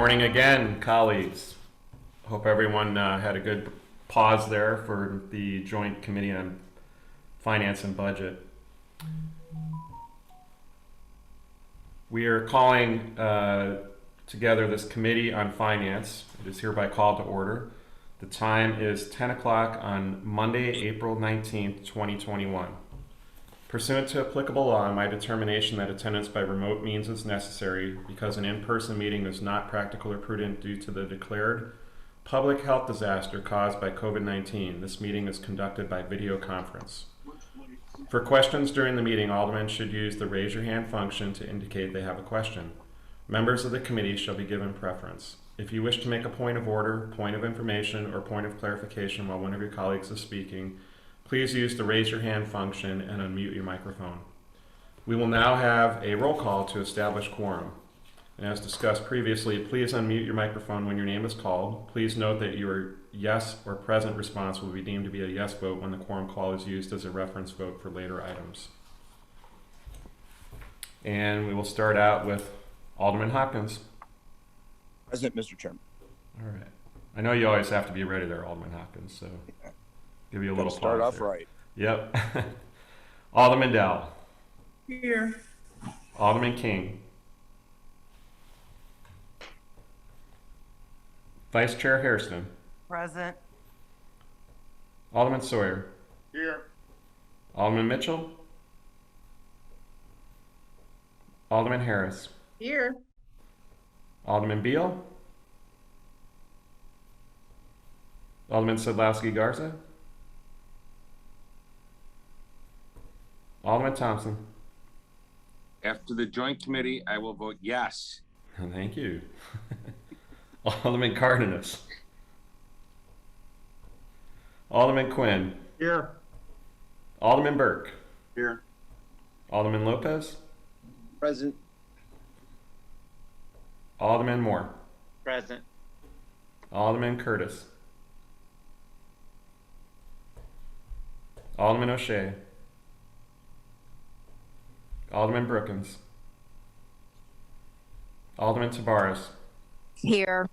morning again, colleagues. Hope everyone had a good pause there for the Joint Committee on Finance and Budget. We are calling together this Committee on Finance. It is hereby called to order. The time is 10 o'clock on Monday, April 19th, 2021. Pursuant to applicable law, my determination that attendance by remote means is necessary because an in-person meeting is not practical or prudent due to the declared public health disaster caused by COVID-19. This meeting is conducted by video conference. For questions during the meeting, aldermen should use the raise your hand function to indicate they have a question. Members of the committee shall be given preference. If you wish to make a point of order, point of information, or point of clarification while one of your colleagues is speaking, please use the raise your hand function and unmute your microphone. We will now have a roll call to establish quorum. And as discussed previously, please unmute your microphone when your name is called. Please note that your yes or present response will be deemed to be a yes vote when the quorum call is used as a reference vote for later items. And we will start out with Alderman Hopkins. Present, Mr. Chairman. All right. I know you always have to be ready there, Alderman Hopkins, so give you a little Start pause off there. right. Yep. Alderman Dowell. Here. Alderman King. Vice Chair Hairston. Present. Alderman Sawyer. Here. Alderman Mitchell. Alderman Harris. Here. Alderman Beal. Alderman Sadlowski Garza. Alderman Thompson. After the joint committee, I will vote yes. Thank you. Alderman Cardenas. Alderman Quinn. Here. Alderman Burke. Here. Alderman Lopez. Present. Alderman Moore. Present. Alderman Curtis. Alderman O'Shea. Alderman Brookins. Alderman Tabares. Here.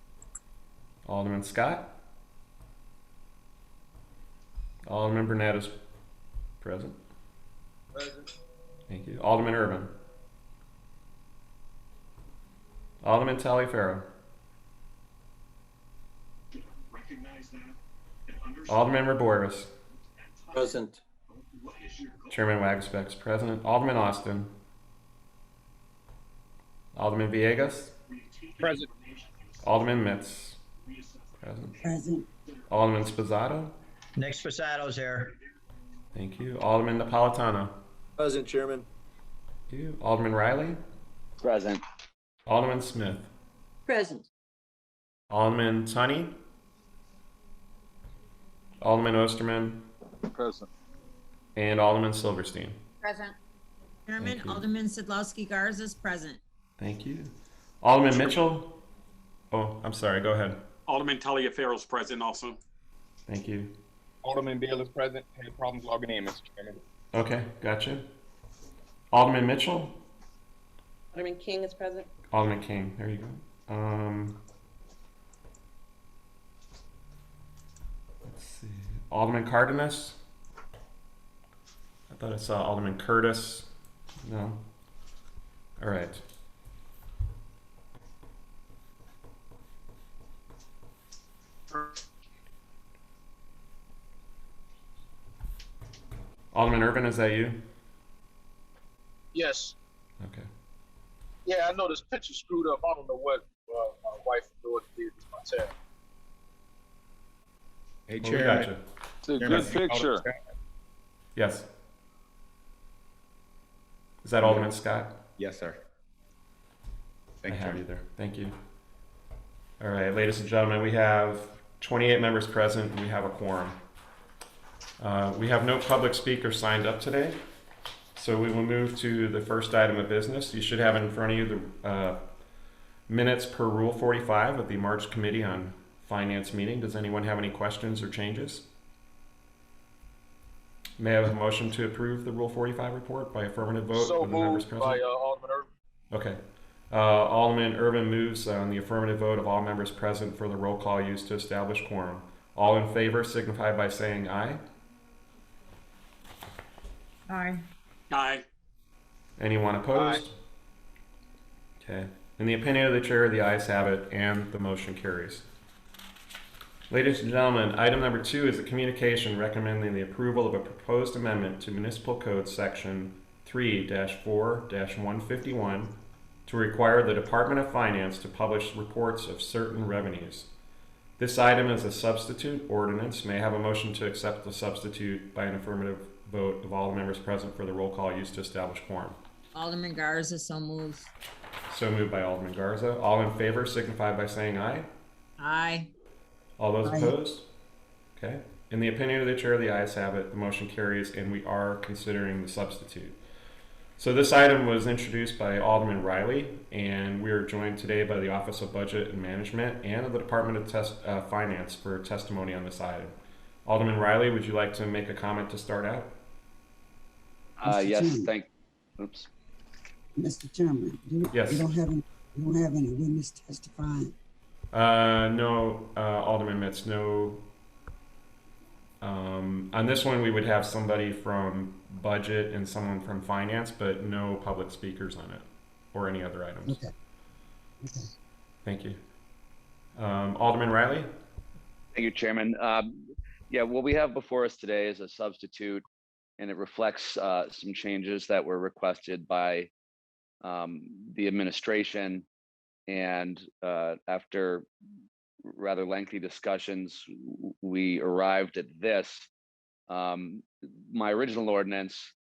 Alderman Scott. Alderman Burnett is present. Present. Thank you. Alderman Irvin. Alderman Taliaferro. Alderman Raboris. Present. Chairman Wagspex present. Alderman Austin. Alderman Villegas. Present. Alderman Mitz. Present. Alderman Spizzato. Nick Spasato's here. Thank you. Alderman Napolitano. Present, Chairman. Thank you. Alderman Riley. Present. Alderman Smith. Present. Alderman Tunney. Alderman Osterman. Present. And Alderman Silverstein. Present. Chairman, Thank you. Alderman Sadlowski Garza is present. Thank you. Alderman Mitchell. Oh, I'm sorry. Go ahead. Alderman Taliaferro's present also. Thank you. Alderman Beal is present. Had problems logging in, Mr. Chairman. Okay, gotcha. Alderman Mitchell. Alderman King is present. Alderman King. There you go. Let's see. Alderman Cardenas. I thought I saw Alderman Curtis. No. All right. Alderman Irvin, is that you? Yes. Okay. Yeah, I know this picture screwed up. I don't know what my wife and daughter did to my tab. Hey, Well, we Chair. got you. It's a Chairman, good picture. Yes. Is that Alderman Scott? Yes, sir. Thank I you, have you Chairman. there. Thank you. All right, ladies and gentlemen, we have 28 members present and we have a quorum. We have no public speakers signed up today, so we will move to the first item of business. You should have in front of you the minutes per Rule 45 of the March Committee on Finance meeting. Does anyone have any questions or changes? May I have a motion to approve the Rule 45 report by affirmative vote So of the members moved present? by Alderman Irvin. Okay. Alderman Irvin moves on the affirmative vote of all members present for the roll call used to establish quorum. All in favor signify by saying aye. Aye. Aye. Anyone opposed? Okay. In the opinion of the chair, the ayes have it, and the motion carries. Ladies and gentlemen, item number 2 is a communication recommending the approval of a proposed amendment to Municipal Code Section 3-4-151 to require the Department of Finance to publish reports of certain revenues. This item is a substitute ordinance. May I have a motion to accept the substitute by an affirmative vote of all the members present for the roll call used to establish quorum? Alderman Garza, so moves. So moved by Alderman Garza. All in favor signify by saying aye. Aye. All those opposed? Okay. In the opinion of the chair, the ayes have it. The motion carries, and we are considering the substitute. So this item was introduced by Alderman Riley, and we are joined today by the Office of Budget and Management and the Department of Finance for testimony on this item. Alderman Riley, would you like to make a comment to start out? Yes, oops. Mr. Chairman, Yes. you don't have any witness testifying. No, Alderman Mitz, no. On this one, we would have somebody from budget and someone from finance, but no public speakers on it or any other items. Okay. Thank you. Alderman Riley? Thank you, Chairman. Yeah, what we have before us today is a substitute, and it reflects some changes that were requested by the administration. And after rather lengthy discussions, we arrived at this. My original ordinance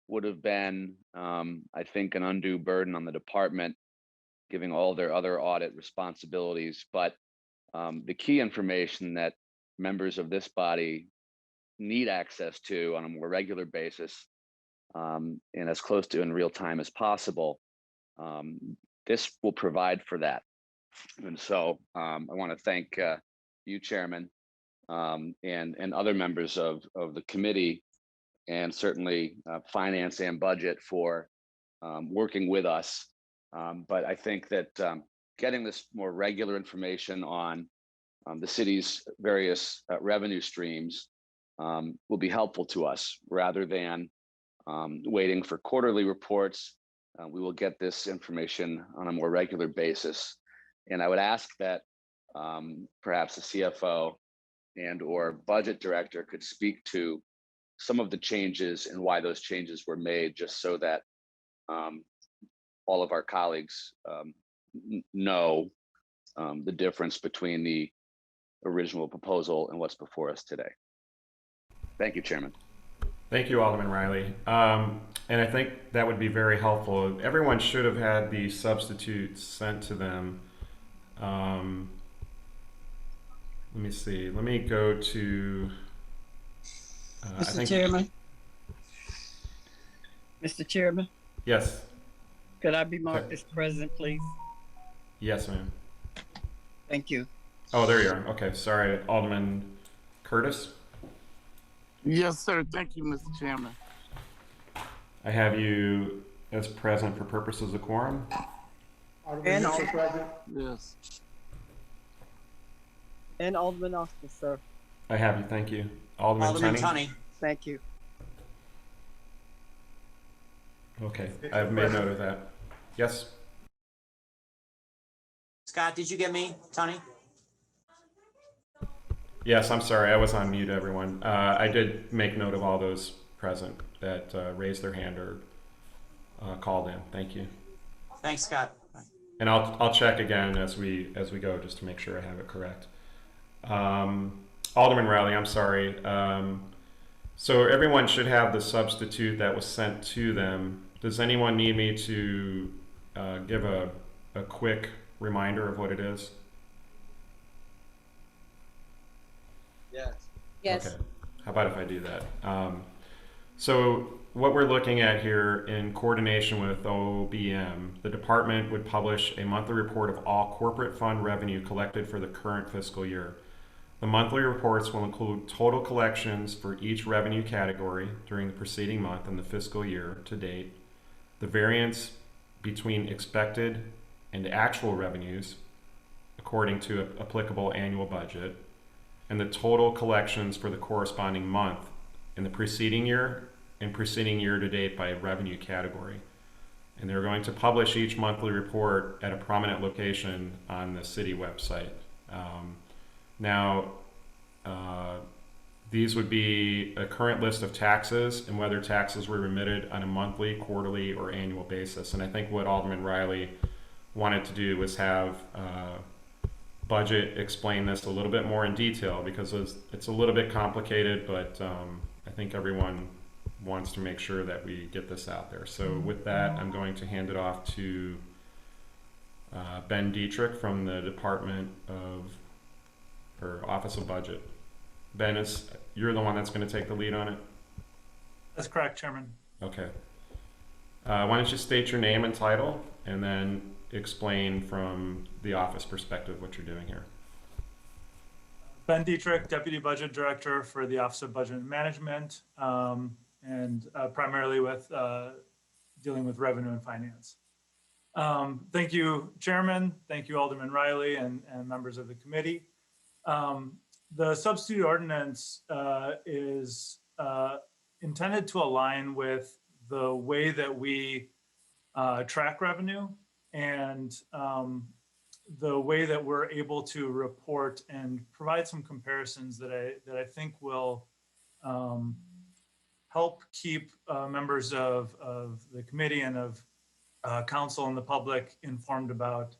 would have been, I think, an undue burden on the department, giving all their other audit responsibilities. But the key information that members of this body need access to on a more regular basis, and as close to in real time as possible, this will provide for that. And so I want to thank you, Chairman, and other members of the committee, and certainly Finance and Budget for working with us. But I think that getting this more regular information on the city's various revenue streams will be helpful to us rather than waiting for quarterly reports. We will get this information on a more regular basis. And I would ask that perhaps the CFO and or budget director could speak to some of the changes and why those changes were made, just so that all of our colleagues know the difference between the original proposal and what's before us today. Thank you, Chairman. Thank you, Alderman Riley. And I think that would be very helpful. Everyone should have had the substitutes sent to them. Let me see. Let me go to. Mr. Chairman? Mr. Chairman, Yes. could I be marked as present, please? Yes, ma'am. Thank you. Oh, there you are. Okay, sorry, Alderman Curtis. Yes, sir. Thank you, Mr. Chairman. I have you as present for purposes of quorum. And Alderman, yes. And Alderman Austin, sir. I have you. Thank you, Alderman Tunney. Thank you. Okay, I've made note of that. Yes. Scott, did you get me, Tony? Yes, I'm sorry. I was on mute, everyone. I did make note of all those present that raised their hand or called in. Thank you. Thanks, Scott. And I'll check again as we go just to make sure I have it correct. Alderman Riley, I'm sorry. So everyone should have the substitute that was sent to them. Does anyone need me to give a quick reminder of what it is? Yes. Okay. How about if I do that? So what we're looking at here, in coordination with OBM, the department would publish a monthly report of all corporate fund revenue collected for the current fiscal year. The monthly reports will include total collections for each revenue category during the preceding month and the fiscal year to date, the variance between expected and actual revenues according to applicable annual budget, and the total collections for the corresponding month in the preceding year and preceding year to date by revenue category. And they're going to publish each monthly report at a prominent location on the city website. These would be a current list of taxes and whether taxes were remitted on a monthly, quarterly, or annual basis. And I think what Alderman Riley wanted to do was have Budget explain this a little bit more in detail, because it's a little bit complicated, but I think everyone wants to make sure that we get this out there. So with that, I'm going to hand it off to Ben Dietrich from the Office of Budget. Ben, you're the one that's going to take the lead on it? That's correct, Chairman. Okay. Why don't you state your name and title, and then explain from the office perspective what you're doing here. Ben Dietrich, Deputy Budget Director for the Office of Budget and Management, and primarily with dealing with revenue and finance. Thank you, Chairman. Thank you, Alderman Riley, and members of the committee. The substitute ordinance is intended to align with the way that we track revenue and the way that we're able to report and provide some comparisons that I think will help keep members of the committee and of council and the public informed about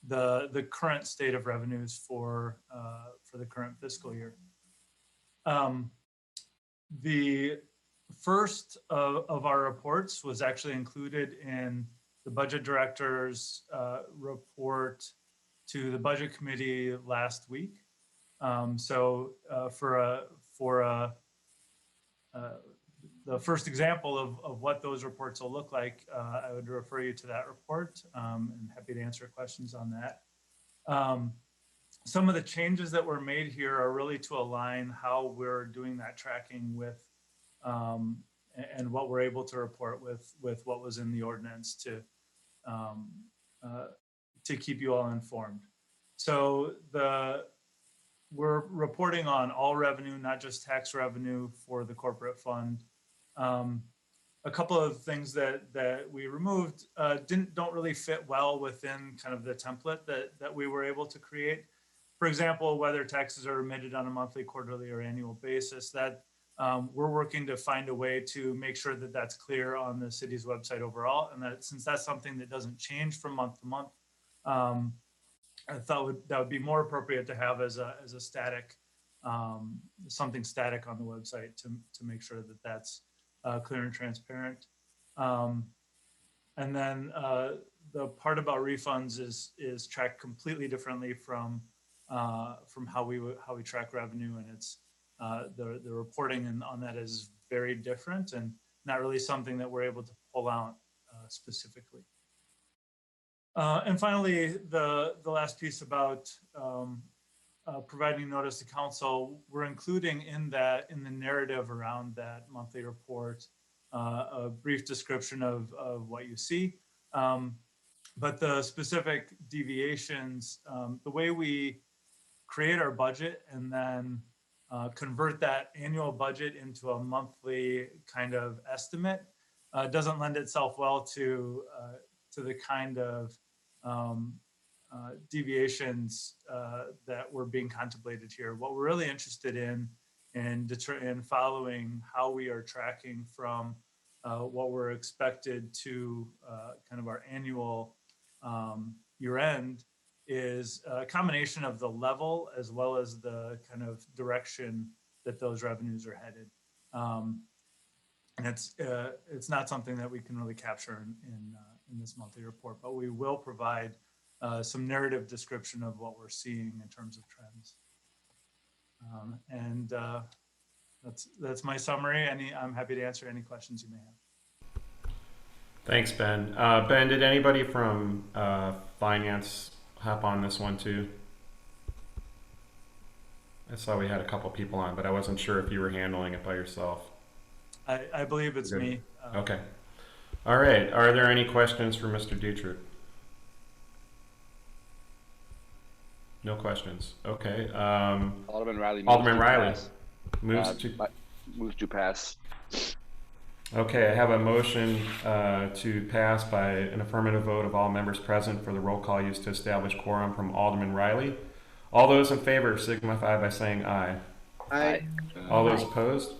the current state of revenues for the current fiscal year. The first of our reports was actually included in the budget director's report to the budget committee last week. The first example of what those reports will look like, I would refer you to that report. I'm happy to answer questions on that. Some of the changes that were made here are really to align how we're doing that tracking with and what we're able to report with what was in the ordinance to keep you all informed. So we're reporting on all revenue, not just tax revenue for the corporate fund. A couple of things that we removed don't really fit well within kind of the template that we were able to create. For example, whether taxes are remitted on a monthly, quarterly, or annual basis, that we're working to find a way to make sure that that's clear on the city's website overall, and that since that's something that doesn't change from month to month, I thought that would be more appropriate to have as a static, something static on the website to make sure that that's clear and transparent. And then the part about refunds is tracked completely differently from how we track revenue, and it's the reporting on that is very different and not really something that we're able to pull out specifically. And finally, the last piece about providing notice to council, we're including in the narrative around that monthly report a brief description of what you see, but the specific deviations, the way we create our budget and then convert that annual budget into a monthly kind of estimate doesn't lend itself well to the kind of deviations that were being contemplated here. What we're really interested in following how we are tracking from what we're expected to kind of our annual year end is a combination of the level as well as the kind of direction that those revenues are headed. And it's not something that we can really capture in this monthly report, but we will provide some narrative description of what we're seeing in terms of trends. And that's my summary. I'm happy to answer any questions you may have. Thanks, Ben. Ben, did anybody from finance hop on this one too? I saw we had a couple people on, but I wasn't sure if you were handling it by yourself. I believe it's me. Okay. All right. Are there any questions for Mr. Dietrich? No questions. Okay. Alderman Riley. moves Alderman to Riley pass. moves Uh, to. Moves to pass. Okay, I have a motion to pass by an affirmative vote of all members present for the roll call used to establish quorum from Alderman Riley. All those in favor signify by saying aye. Aye. All those opposed?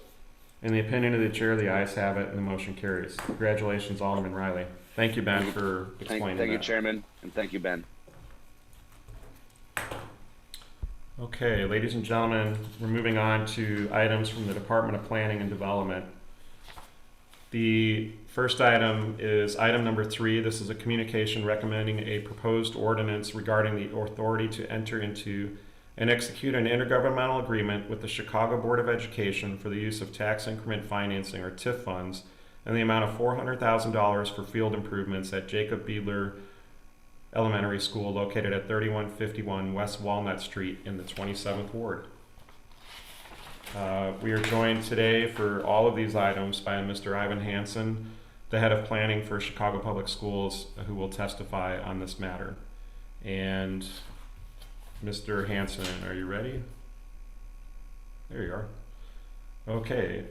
In the opinion of the chair, the ayes have it and the motion carries. Congratulations, Alderman Riley. Thank you, Ben, for explaining Thank you, that. Chairman, and thank you, Ben. Okay, ladies and gentlemen, we're moving on to items from the Department of Planning and Development. The first item is item number 3. This is a communication recommending a proposed ordinance regarding the authority to enter into and execute an intergovernmental agreement with the Chicago Board of Education for the use of tax increment financing, or TIF funds, and the amount of $400,000 for field improvements at Jacob Beadler Elementary School located at 3151 West Walnut Street in the 27th Ward. We are joined today for all of these items by Mr. Ivan Hansen, the head of planning for Chicago Public Schools, who will testify on this matter. And Mr. Hansen, are you ready? There you are. Okay,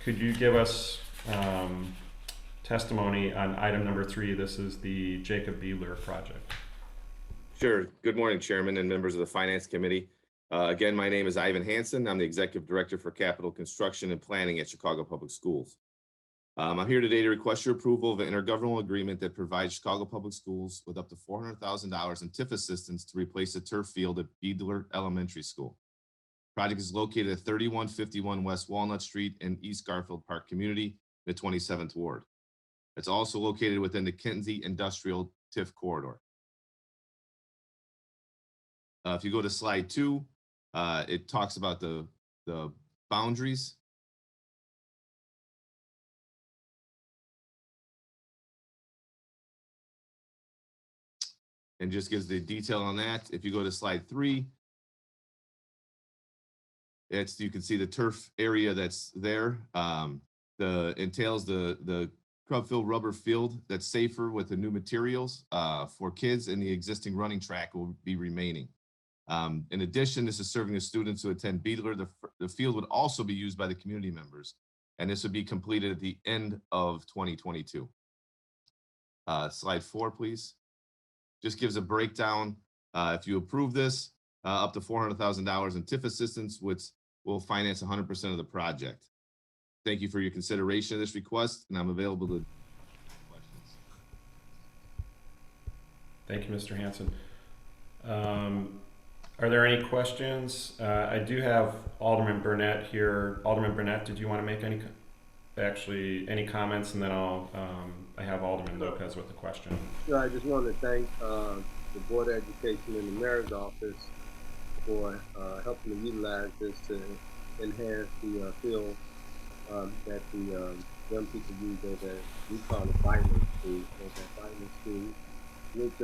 could you give us testimony on item number 3? This is the Jacob Beadler project. Sure. Good morning, Chairman and members of the Finance Committee. Again, my name is Ivan Hansen. I'm the Executive Director for Capital Construction and Planning at Chicago Public Schools. I'm here today to request your approval of an intergovernmental agreement that provides Chicago Public Schools with up to $400,000 in TIF assistance to replace a turf field at Beadler Elementary School. The project is located at 3151 West Walnut Street in East Garfield Park Community, the 27th Ward. It's also located within the Kinsey Industrial TIF corridor. If you go to slide 2, it talks about the boundaries. And just gives the detail on that. If you go to slide 3, you can see the turf area that's there. Entails the crub-filled rubber field that's safer with the new materials for kids, and the existing running track will be remaining. In addition, this is serving the students who attend Beadler. The field would also be used by the community members, and this would be completed at the end of 2022. Slide 4, please. Just gives a breakdown. If you approve this, up to $400,000 in TIF assistance, which will finance 100% of the project. Thank you for your consideration of this request, and I'm available to questions. Thank you, Mr. Hansen. Are there any questions? I do have Alderman Burnett here. Alderman Burnett, did you want to make any comments, and then I have Alderman Lopez with a question. Sure, I just want to thank the Board of Education and the Mayor's office for helping to utilize this to enhance the field that the young people use over at, we call it Vitamin School, which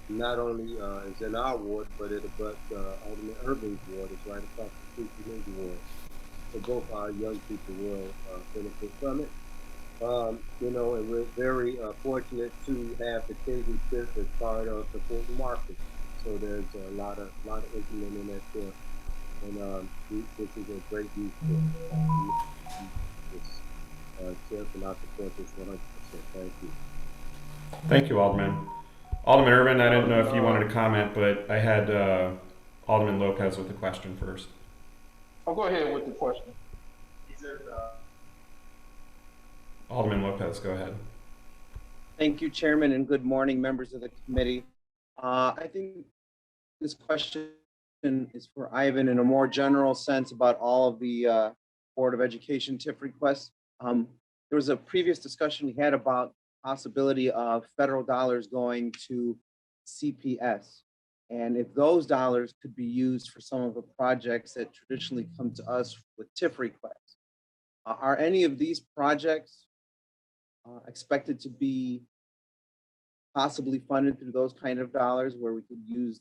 not only is in our ward, but it abuts Alderman Irving's ward. It's right across the street from his ward. So both our young people will benefit from it. You know, and we're very fortunate to have the Kinsey TIF as part of the Fulton Market. So there's a lot of implement in that TIF, and this is a great use for this TIF, and I support this 100%. Thank you. Thank you, Alderman. Alderman Irvin, I didn't know if you wanted to comment, but I had Alderman Lopez with a question first. I'll go ahead with the question. Alderman Lopez, go ahead. Thank you, Chairman, and good morning, members of the committee. I think this question is for Ivan in a more general sense about all of the Board of Education TIF requests. There was a previous discussion we had about possibility of federal dollars going to CPS. And if those dollars could be used for some of the projects that traditionally come to us with TIF requests. Are any of these projects expected to be possibly funded through those kind of dollars where we could use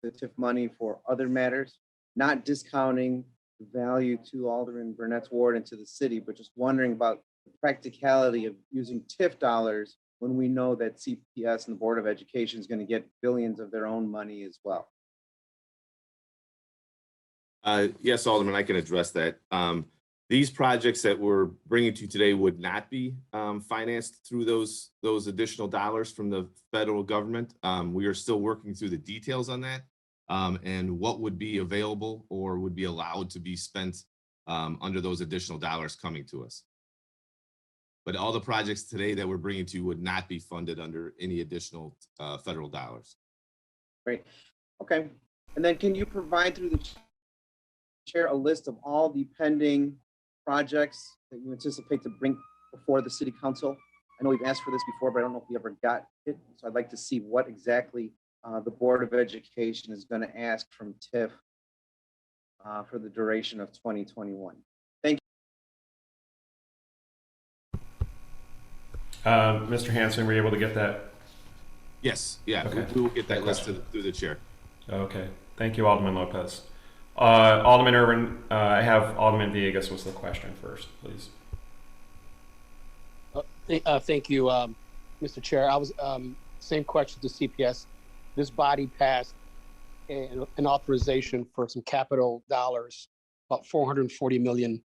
the TIF money for other matters, not discounting the value to Alderman Burnett's ward and to the city, but just wondering about the practicality of using TIF dollars when we know that CPS and the Board of Education is going to get billions of their own money as well. Yes, Alderman, I can address that. These projects that we're bringing to you today would not be financed through those additional dollars from the federal government. We are still working through the details on that and what would be available or would be allowed to be spent under those additional dollars coming to us. But all the projects today that we're bringing to you would not be funded under any additional federal dollars. Great. Okay. And then can you provide through the chair a list of all the pending projects that you anticipate to bring before the city council? I know we've asked for this before, but I don't know if we ever got it. So I'd like to see what exactly the Board of Education is going to ask from TIF for the duration of 2021. Thank you. Mr. Hanson, were you able to get that? Yes. Yeah. Okay. We will get that list through the chair. Okay. Thank you, Alderman Lopez. Alderman Irvin, I have Alderman Villegas was the question first, please. Thank you, Mr. Chair. I was same question to CPS. This body passed an authorization for some capital dollars, about $440 million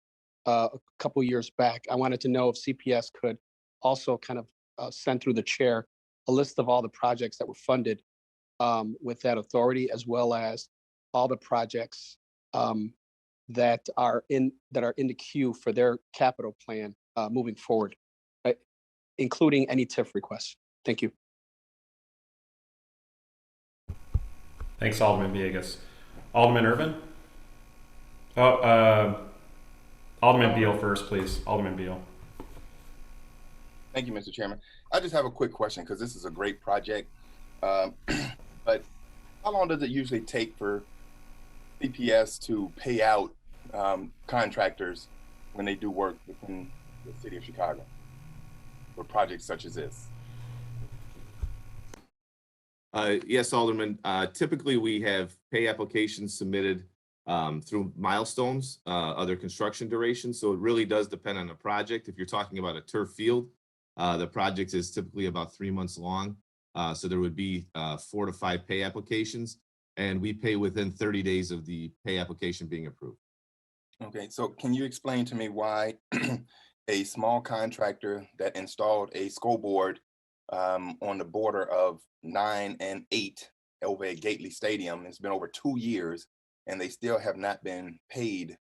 a couple years back. I wanted to know if CPS could also kind of send through the chair a list of all the projects that were funded with that authority, as well as all the projects that are in the queue for their capital plan moving forward, right? Including any TIF requests. Thank you. Thanks, Alderman Villegas. Alderman Irvin? Alderman Beal first, please. Alderman Beal. Thank you, Mr. Chairman. I just have a quick question because this is a great project. But how long does it usually take for CPS to pay out contractors when they do work within the city of Chicago for projects such as this? Yes, Alderman. Typically, we have pay applications submitted through milestones, other construction durations. So it really does depend on the project. If you're talking about a turf field, the project is typically about 3 months long. So there would be 4 to 5 pay applications, and we pay within 30 days of the pay application being approved. Okay, so can you explain to me why a small contractor that installed a scoreboard on the border of 9 and 8 over at Gately Stadium, it's been over 2 years, and they still have not been paid?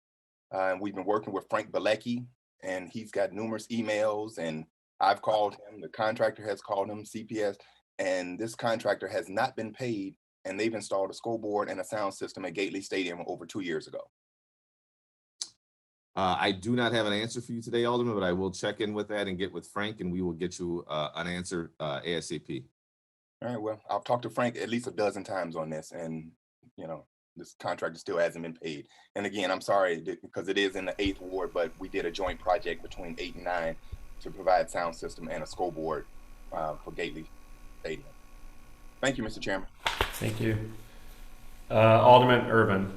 We've been working with Frank Bilecki, and he's got numerous emails, and I've called him, the contractor has called him, CPS, and this contractor has not been paid, and they've installed a scoreboard and a sound system at Gately Stadium over 2 years ago. I do not have an answer for you today, Alderman, but I will check in with that and get with Frank, and we will get you an answer ASAP. All right, well, I've talked to Frank at least a dozen times on this, and, you know, this contractor still hasn't been paid. And again, I'm sorry, because it is in the 8th ward, but we did a joint project between 8 and 9 to provide sound system and a scoreboard for Gately Stadium. Thank you, Mr. Chairman. Thank you. Alderman Irvin.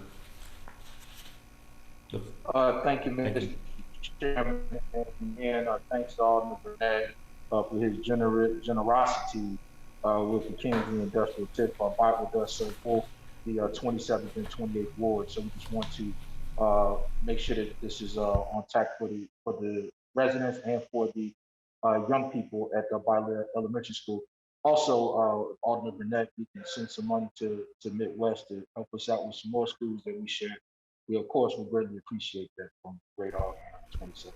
Thank you, Mr. Chairman, and thanks to Alderman Burnett for his generosity with the Kingsley Industrial TIF bought with us for the 27th and 28th ward. So we just want to make sure that this is on track for the residents and for the young people at the Byler Elementary School. Also, Alderman Burnett, we can send some money to Midwest to help us out with some more schools that we share. We, of course, will greatly appreciate that from Great Alderman 27.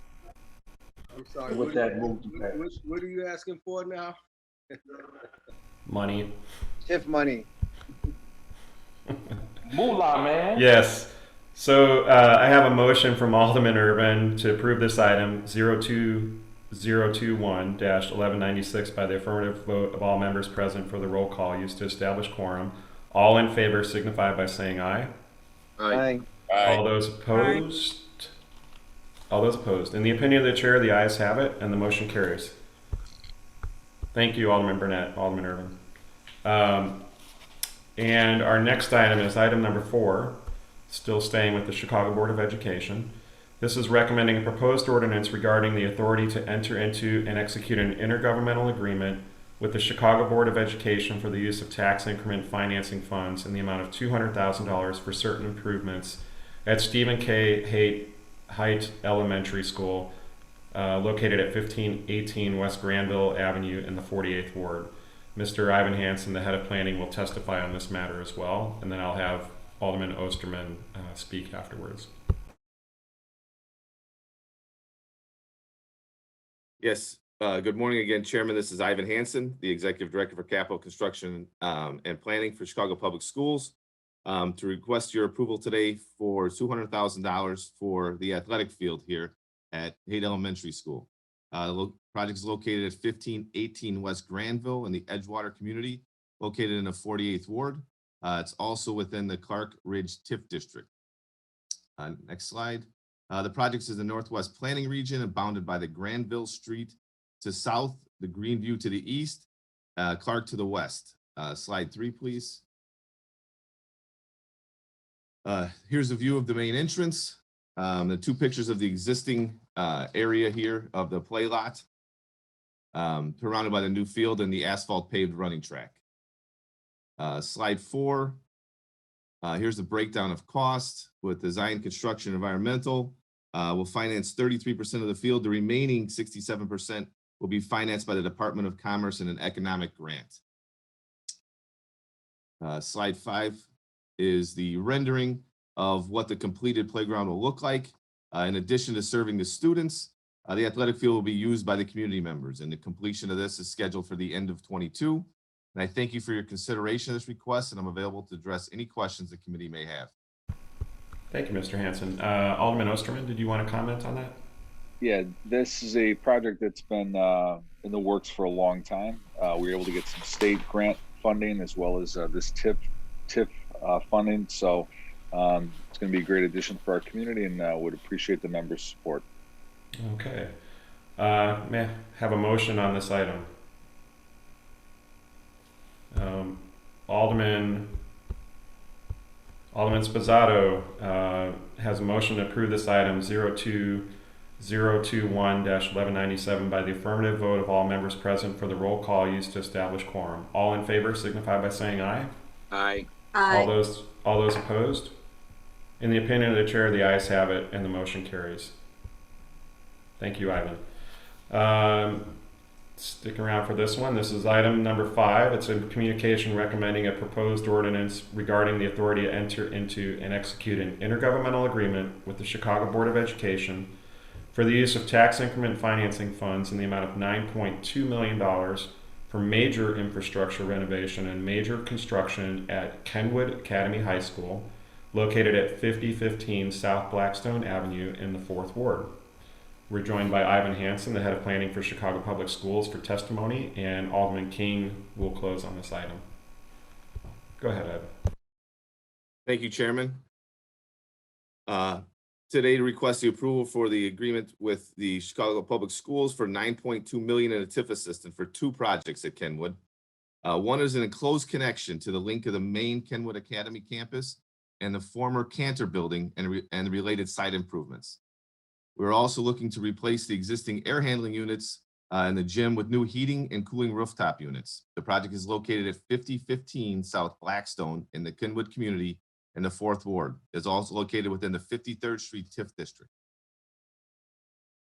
I'm sorry. And with that, move to what are you asking for now? Money. TIF money. Moolah, man. Yes. So I have a motion from Alderman Irvin to approve this item 02021-1196 by the affirmative vote of all members present for the roll call used to establish quorum. All in favor signify by saying aye. Aye. All those opposed? All those opposed. In the opinion of the chair, the ayes have it, and the motion carries. Thank you, Alderman Burnett, Alderman Irvin. And our next item is item number 4, still staying with the Chicago Board of Education. This is recommending a proposed ordinance regarding the authority to enter into and execute an intergovernmental agreement with the Chicago Board of Education for the use of tax increment financing funds in the amount of $200,000 for certain improvements at Stephen K. Height Elementary School, located at 1518 West Granville Avenue in the 48th Ward. Mr. Ivan Hansen, the head of planning, will testify on this matter as well, and then I'll have Alderman Osterman speak afterwards. Yes, good morning again, Chairman. This is Ivan Hansen, the Executive Director for Capital Construction and Planning for Chicago Public Schools, to request your approval today for $200,000 for the athletic field here at Haight Elementary School. The project is located at 1518 West Granville in the Edgewater community, located in the 48th Ward. It's also within the Clark Ridge TIF district. Next slide. The project is in the Northwest Planning Region and bounded by the Granville Street to south, the Greenview to the east, Clark to the west. Slide 3, please. Here's a view of the main entrance. The 2 pictures of the existing area here of the play lot, surrounded by the new field and the asphalt paved running track. Slide 4. Here's the breakdown of cost with design, construction, environmental. We'll finance 33% of the field. The remaining 67% will be financed by the Department of Commerce in an economic grant. Slide 5 is the rendering of what the completed playground will look like. In addition to serving the students, the athletic field will be used by the community members, and the completion of this is scheduled for the end of 22. And I thank you for your consideration of this request, and I'm available to address any questions the committee may have. Thank you, Mr. Hansen. Alderman Osterman, did you want to comment on that? Yeah, this is a project that's been in the works for a long time. We were able to get some state grant funding as well as this TIF funding. So it's going to be a great addition for our community, and would appreciate the members' support. Okay. May I have a motion on this item? Alderman Sposato has a motion to approve this item 02021-1197 by the affirmative vote of all members present for the roll call used to establish quorum. All in favor signify by saying aye. Aye. All those opposed? In the opinion of the chair, the ayes have it and the motion carries. Thank you, Ivan. Stick around for this one. This is item number 5. It's a communication recommending a proposed ordinance regarding the authority to enter into and execute an intergovernmental agreement with the Chicago Board of Education for the use of tax increment financing funds in the amount of $9.2 million for major infrastructure renovation and major construction at Kenwood Academy High School, located at 5015 South Blackstone Avenue in the 4th Ward. We're joined by Ivan Hansen, the head of planning for Chicago Public Schools, for testimony, and Alderman King will close on this item. Go ahead, Ed. Thank you, Chairman. Today to request the approval for the agreement with the Chicago Public Schools for $9.2 million in a TIF assistance for 2 projects at Kenwood. One is an enclosed connection to the link of the main Kenwood Academy campus and the former Cantor building and the related site improvements. We're also looking to replace the existing air handling units in the gym with new heating and cooling rooftop units. The project is located at 5015 South Blackstone in the Kenwood community in the 4th Ward. It's also located within the 53rd Street TIF district.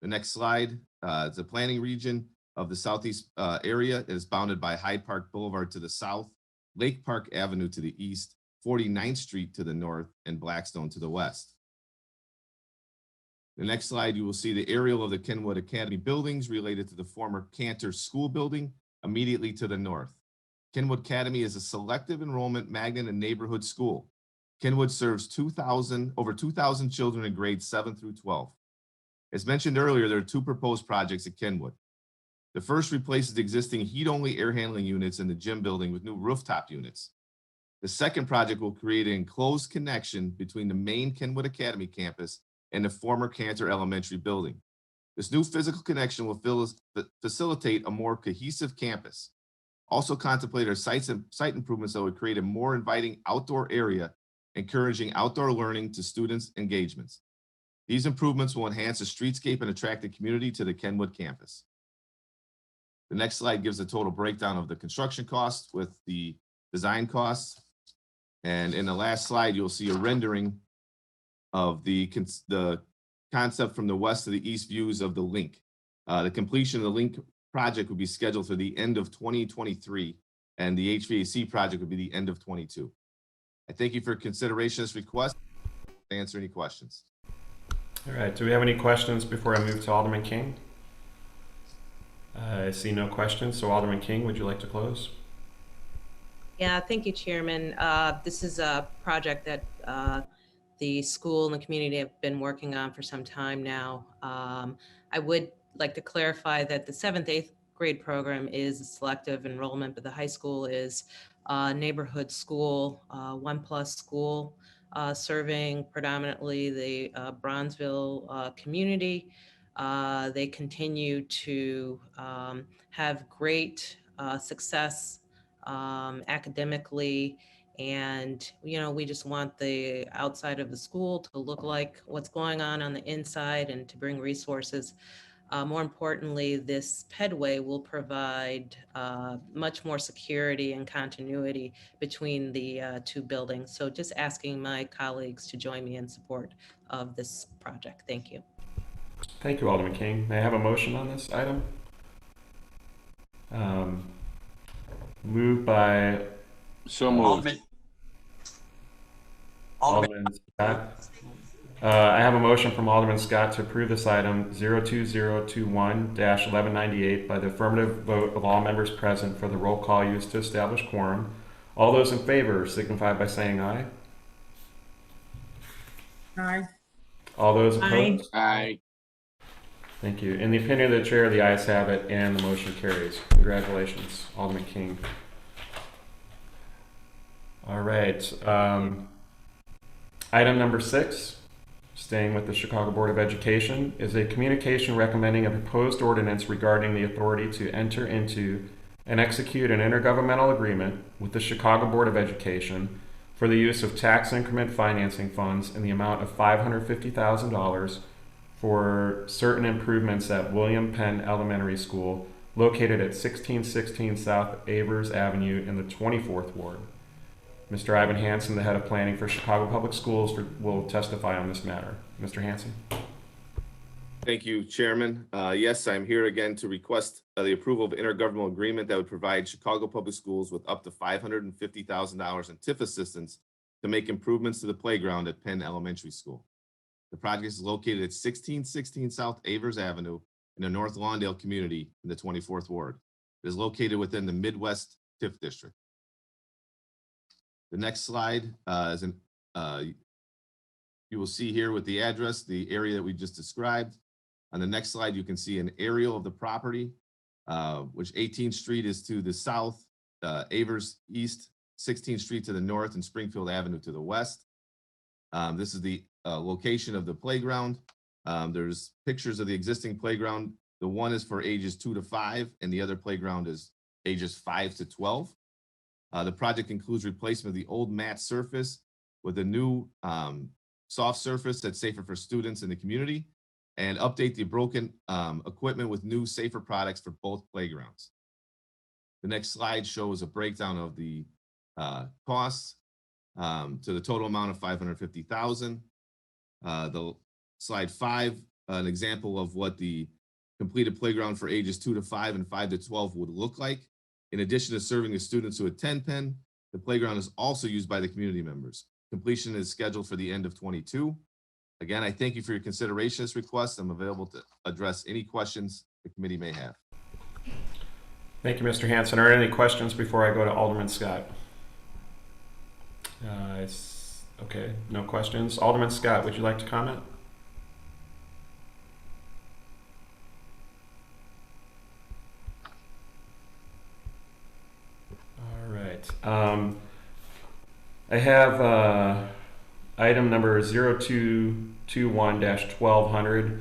The next slide is the planning region of the southeast area. It is bounded by Hyde Park Boulevard to the south, Lake Park Avenue to the east, 49th Street to the north, and Blackstone to the west. The next slide, you will see the aerial of the Kenwood Academy buildings related to the former Cantor School building immediately to the north. Kenwood Academy is a selective enrollment magnet and neighborhood school. Kenwood serves over 2,000 children in grades 7 through 12. As mentioned earlier, there are 2 proposed projects at Kenwood. The first replaces the existing heat-only air handling units in the gym building with new rooftop units. The second project will create an enclosed connection between the main Kenwood Academy campus and the former Cantor Elementary building. This new physical connection will facilitate a more cohesive campus. Also contemplate site improvements that would create a more inviting outdoor area, encouraging outdoor learning to students' engagements. These improvements will enhance the streetscape and attract the community to the Kenwood campus. The next slide gives a total breakdown of the construction costs with the design costs. And in the last slide, you'll see a rendering of the concept from the west to the east views of the link. The completion of the link project would be scheduled for the end of 2023, and the HVAC project would be the end of 22. I thank you for consideration of this request. Answer any questions. All right, do we have any questions before I move to Alderman King? I see no questions, so Alderman King, would you like to close? Yeah, thank you, Chairman. This is a project that the school and the community have been working on for some time now. I would like to clarify that the 7th, 8th grade program is a selective enrollment, but the high school is a neighborhood school, 1+ school, serving predominantly the Bronzeville community. They continue to have great success academically, and we just want the outside of the school to look like what's going on the inside, and to bring resources. More importantly, this pedway will provide much more security and continuity between the two buildings. So just asking my colleagues to join me in support of this project. Thank you. Thank you, Alderman King. May I have a motion on this item? Moved by So moved. Alderman Scott. I have a motion from Alderman Scott to approve this item 02021-1198 by the affirmative vote of all members present for the roll call used to establish quorum. All those in favor signify by saying aye. Aye. All those Aye. opposed? Aye. Thank you. In the opinion of the chair, the ayes have it and the motion carries. Congratulations, Alderman King. All right. Item number 6, staying with the Chicago Board of Education, is a communication recommending a proposed ordinance regarding the authority to enter into and execute an intergovernmental agreement with the Chicago Board of Education for the use of tax increment financing funds in the amount of $550,000 for certain improvements at William Penn Elementary School, located at 1616 South Avers Avenue in the 24th Ward. Mr. Ivan Hansen, the head of planning for Chicago Public Schools, will testify on this matter. Mr. Hansen. Thank you, Chairman. Yes, I'm here again to request the approval of intergovernmental agreement that would provide Chicago Public Schools with up to $550,000 in TIF assistance to make improvements to the playground at Penn Elementary School. The project is located at 1616 South Avers Avenue in the North Lawndale community in the 24th Ward. It is located within the Midwest TIF district. The next slide is you will see here with the address, the area that we just described. On the next slide, you can see an aerial of the property, which 18th Street is to the south, Avers east, 16th Street to the north, and Springfield Avenue to the west. This is the location of the playground. There's pictures of the existing playground. The one is for ages 2 to 5, and the other playground is ages 5 to 12. The project includes replacement of the old mat surface with a new soft surface that's safer for students in the community, and update the broken equipment with new, safer products for both playgrounds. The next slide shows a breakdown of the costs to the total amount of $550,000. The slide 5, an example of what the completed playground for ages 2 to 5 and 5 to 12 would look like. In addition to serving the students who attend Penn, the playground is also used by the community members. Completion is scheduled for the end of 22. Again, I thank you for your consideration of this request. I'm available to address any questions the committee may have. Thank you, Mr. Hansen. Are there any questions before I go to Alderman Scott? Okay, no questions. Alderman Scott, would you like to comment? All right. I have item number 0221-1200.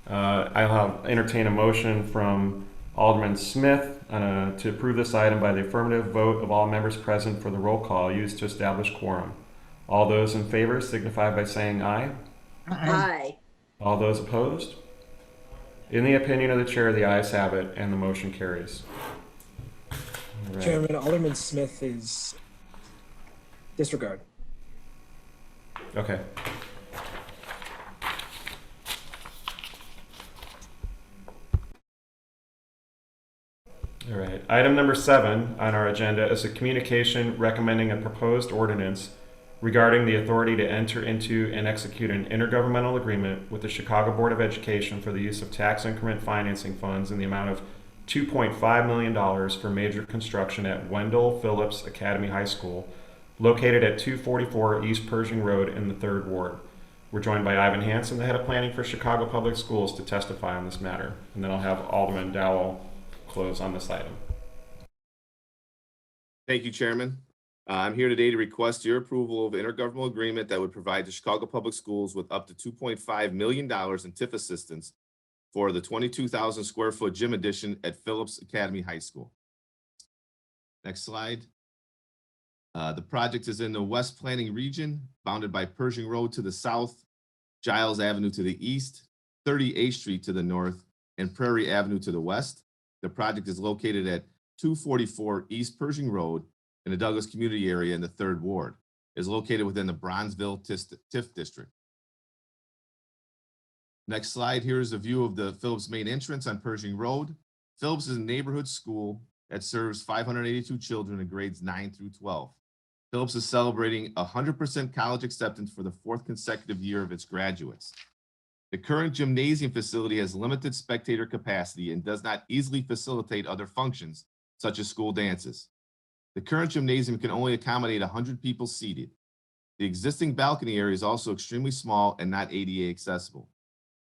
I'll entertain a motion from Alderman Smith to approve this item by the affirmative vote of all members present for the roll call used to establish quorum. All those in favor signify by saying aye. Aye. All those opposed? In the opinion of the chair, the ayes have it and the motion carries. All right. Chairman, Alderman Smith is disregard. Okay. Item number 7 on our agenda is a communication recommending a proposed ordinance regarding the authority to enter into and execute an intergovernmental agreement with the Chicago Board of Education for the use of tax increment financing funds in the amount of $2.5 million for major construction at Wendell Phillips Academy High School, located at 244 East Pershing Road in the 3rd Ward. We're joined by Ivan Hansen, the head of planning for Chicago Public Schools, to testify on this matter. And then I'll have Alderman Dowell close on this item. Thank you, Chairman. I'm here today to request your approval of an intergovernmental agreement that would provide the Chicago Public Schools with up to $2.5 million in TIF assistance for the 22,000 square foot gym addition at Phillips Academy High School. Next slide. The project is in the West Planning region, bounded by Pershing Road to the south, Giles Avenue to the east, 38th Street to the north, and Prairie Avenue to the west. The project is located at 244 East Pershing Road in the Douglas community area in the 3rd Ward. It is located within the Bronzeville TIF district. Next slide, here is a view of the Phillips main entrance on Pershing Road. Phillips is a neighborhood school that serves 582 children in grades 9 through 12. Phillips is celebrating 100% college acceptance for the 4th consecutive year of its graduates. The current gymnasium facility has limited spectator capacity and does not easily facilitate other functions, such as school dances. The current gymnasium can only accommodate 100 people seated. The existing balcony area is also extremely small and not ADA accessible.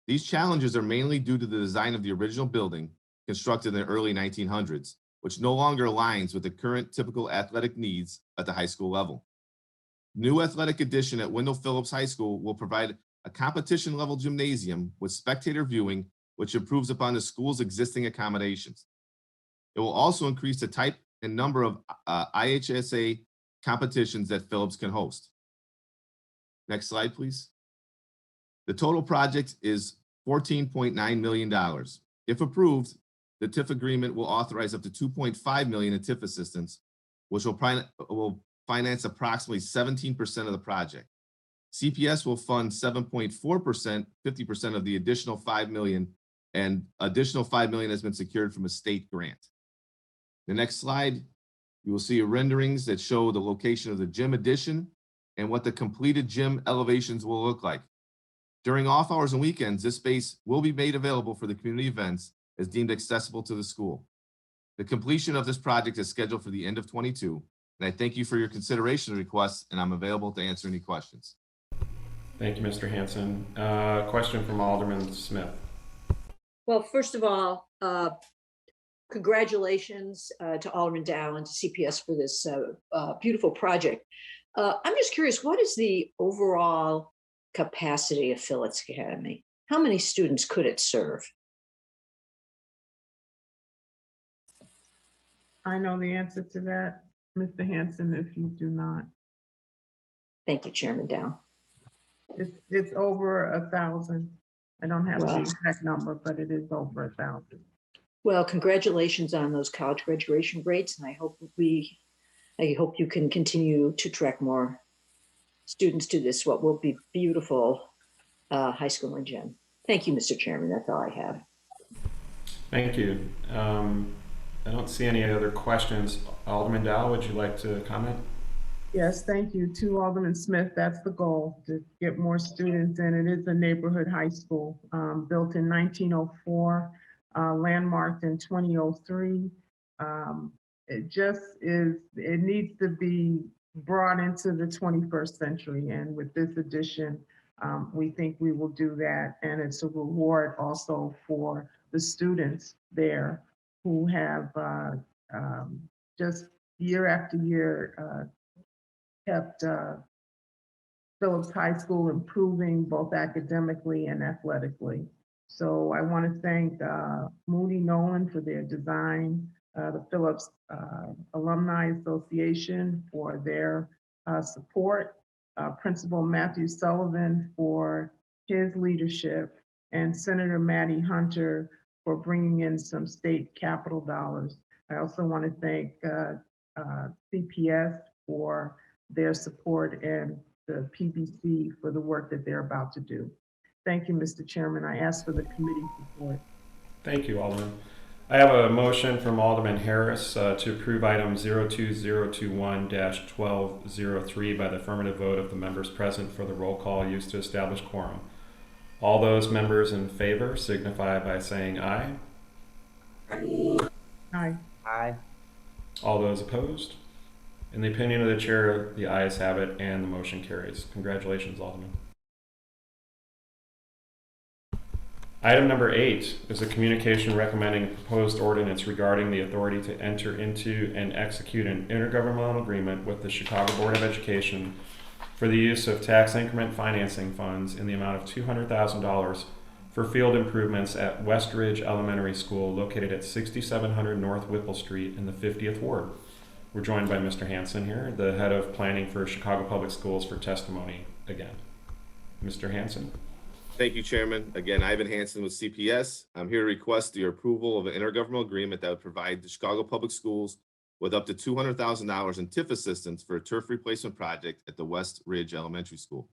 These challenges are mainly due to the design of the original building, constructed in the early 1900s, which no longer aligns with the current typical athletic needs at the high school level. New athletic addition at Wendell Phillips High School will provide a competition level gymnasium with spectator viewing, which improves upon the school's existing accommodations. It will also increase the type and number of IHSA competitions that Phillips can host. Next slide, please. The total project is $14.9 million. If approved, the TIF agreement will authorize up to $2.5 million in TIF assistance, which will finance approximately 17% of the project. CPS will fund 7.4%, 50% of the additional $5 million, and additional $5 million has been secured from a state grant. The next slide, you will see renderings that show the location of the gym addition and what the completed gym elevations will look like. During off hours and weekends, this space will be made available for the community events as deemed accessible to the school. The completion of this project is scheduled for the end of '22, and I thank you for your consideration of the requests, and I'm available to answer any questions. Thank you, Mr. Hansen. Question from Alderman Smith. Well, first of all, congratulations to Alderman Dow and to CPS for this beautiful project. I'm just curious, what is the overall capacity of Phillips Academy? How many students could it serve? I know the answer to that, Mr. Hansen, if you do not. Thank you, Chairman Dow. It's over 1,000. I don't have Wow. the exact number, but it is over 1,000. Well, congratulations on those college graduation rates, and I hope you can continue to attract more students to this, what will be beautiful high school and gym. Thank you, Mr. Chairman. That's all I have. Thank you. I don't see any other questions. Alderman Dow, would you like to comment? Yes, thank you. To Alderman Smith, that's the goal, to get more students in. It is a neighborhood high school, built in 1904, landmarked in 2003. It needs to be brought into the 21st century. And with this addition, we think we will do that. And it's a reward also for the students there who have just year after year kept Phillips High School improving both academically and athletically. So I want to thank Moody Nolan for their design, the Phillips Alumni Association for their support, Principal Matthew Sullivan for his leadership, and Senator Maddie Hunter for bringing in some state capital dollars. I also want to thank CPS for their support and the PBC for the work that they're about to do. Thank you, Mr. Chairman. I ask for the committee support. Thank you, Alderman. I have a motion from Alderman Harris to approve item 02021-1203 by the affirmative vote of the members present for the roll call used to establish quorum. All those members in favor signify by saying aye. Aye. Aye. All those opposed? In the opinion of the chair, the ayes have it and the motion carries. Congratulations, Alderman. Item number 8 is a communication recommending a proposed ordinance regarding the authority to enter into and execute an intergovernmental agreement with the Chicago Board of Education for the use of tax increment financing funds in the amount of $200,000 for field improvements at West Ridge Elementary School located at 6700 North Whipple Street in the 50th Ward. We're joined by Mr. Hanson here, the head of planning for Chicago Public Schools, for testimony again. Mr. Hanson. Thank you, Chairman. Again, Ivan Hanson with CPS. I'm here to request your approval of an intergovernmental agreement that would provide the Chicago Public Schools with up to $200,000 in TIF assistance for a turf replacement project at the West Ridge Elementary School.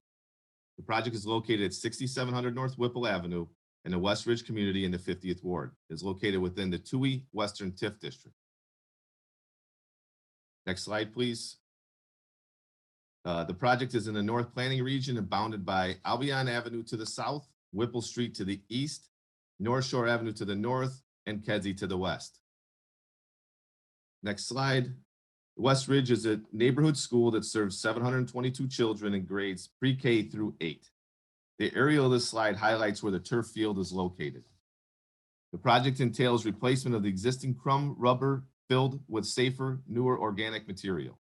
The project is located at 6700 North Whipple Avenue in the West Ridge community in the 50th Ward. It is located within the Toohey Western TIF District. Next slide, please. The project is in the North Planning region and bounded by Albion Avenue to the south, Whipple Street to the east, North Shore Avenue to the north, and Kedzie to the west. Next slide. West Ridge is a neighborhood school that serves 722 children in grades pre-K through 8. The aerial of this slide highlights where the turf field is located. The project entails replacement of the existing crumb rubber filled with safer, newer organic material.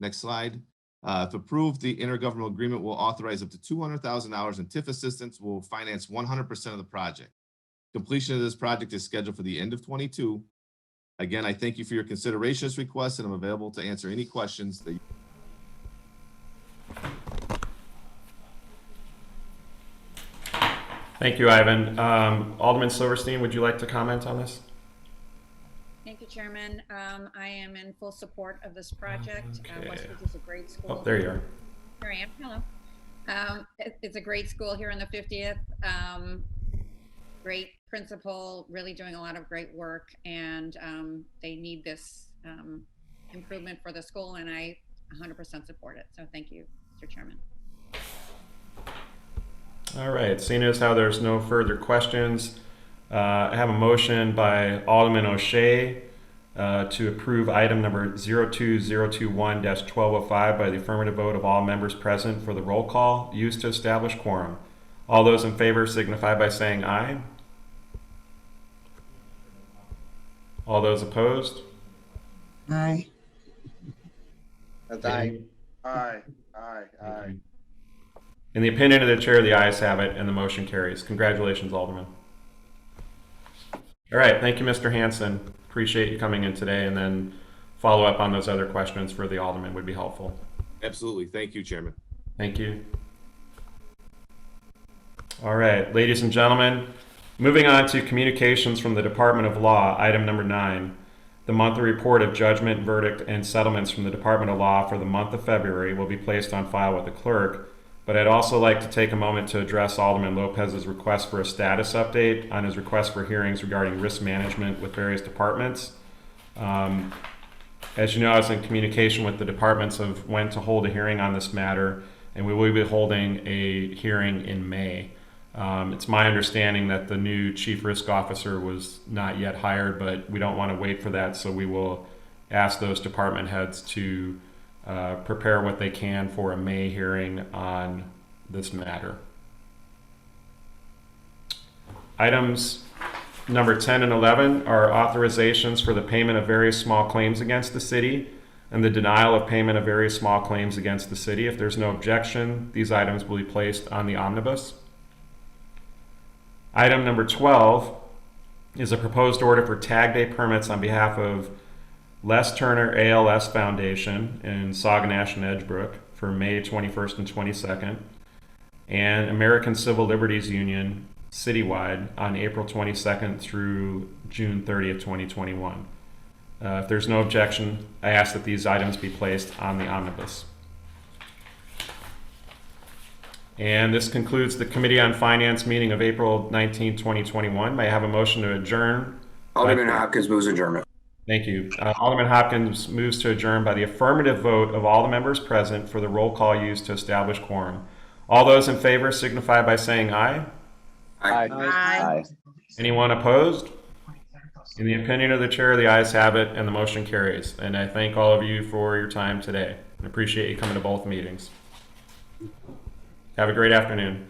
Next slide. If approved, the intergovernmental agreement will authorize up to $200,000 in TIF assistance, will finance 100% of the project. Completion of this project is scheduled for the end of 22. Again, I thank you for your consideration of this request, and I'm available to answer any questions that you. Thank you, Ivan. Alderman Silverstein, would you like to comment on this? Thank you, Chairman. I am in full support of this project. Okay. West Ridge is a great school. Oh, there you are. Here I am. Hello. It's a great school here in the 50th. Great principal, really doing a lot of great work, and they need this improvement for the school, and I 100% support it. So thank you, Mr. Chairman. All right, seeing as how there's no further questions, I have a motion by Alderman O'Shea to approve item number 02021-1205 by the affirmative vote of all members present for the roll call used to establish quorum. All those in favor signify by saying aye. All those opposed? Aye. That's aye. Aye, aye, aye. In the opinion of the chair, the ayes have it and the motion carries. Congratulations, Alderman. All right, thank you, Mr. Hanson. Appreciate you coming in today, and then follow up on those other questions for the Alderman would be helpful. Absolutely. Thank you, Chairman. Thank you. All right, ladies and gentlemen, moving on to communications from the Department of Law, item number 9. The monthly report of judgment, verdict, and settlements from the Department of Law for the month of February will be placed on file with the clerk, but I'd also like to take a moment to address Alderman Lopez's request for a status update on his request for hearings regarding risk management with various departments. As you know, I was in communication with the departments of when to hold a hearing on this matter, and we will be holding a hearing in May. It's my understanding that the new chief risk officer was not yet hired, but we don't want to wait for that, so we will ask those department heads to prepare what they can for a May hearing on this matter. Items number 10 and 11 are authorizations for the payment of various small claims against the city and the denial of payment of various small claims against the city. If there's no objection, these items will be placed on the omnibus. Item number 12 is a proposed order for tag day permits on behalf of Les Turner ALS Foundation in Sauganash and Edgebrook for May 21st and 22nd, and American Civil Liberties Union citywide on April 22nd through June 30th, 2021. If there's no objection, I ask that these items be placed on the omnibus. And this concludes the Committee on Finance meeting of April 19, 2021. May I have a motion to adjourn? Alderman Hopkins moves adjournment. Thank you. Alderman Hopkins moves to adjourn by the affirmative vote of all the members present for the roll call used to establish quorum. All those in favor signify by saying aye. Aye. Anyone opposed? In the opinion of the chair, the ayes have it and the motion carries. And I thank all of you for your time today and appreciate you coming to both meetings. Have a great afternoon.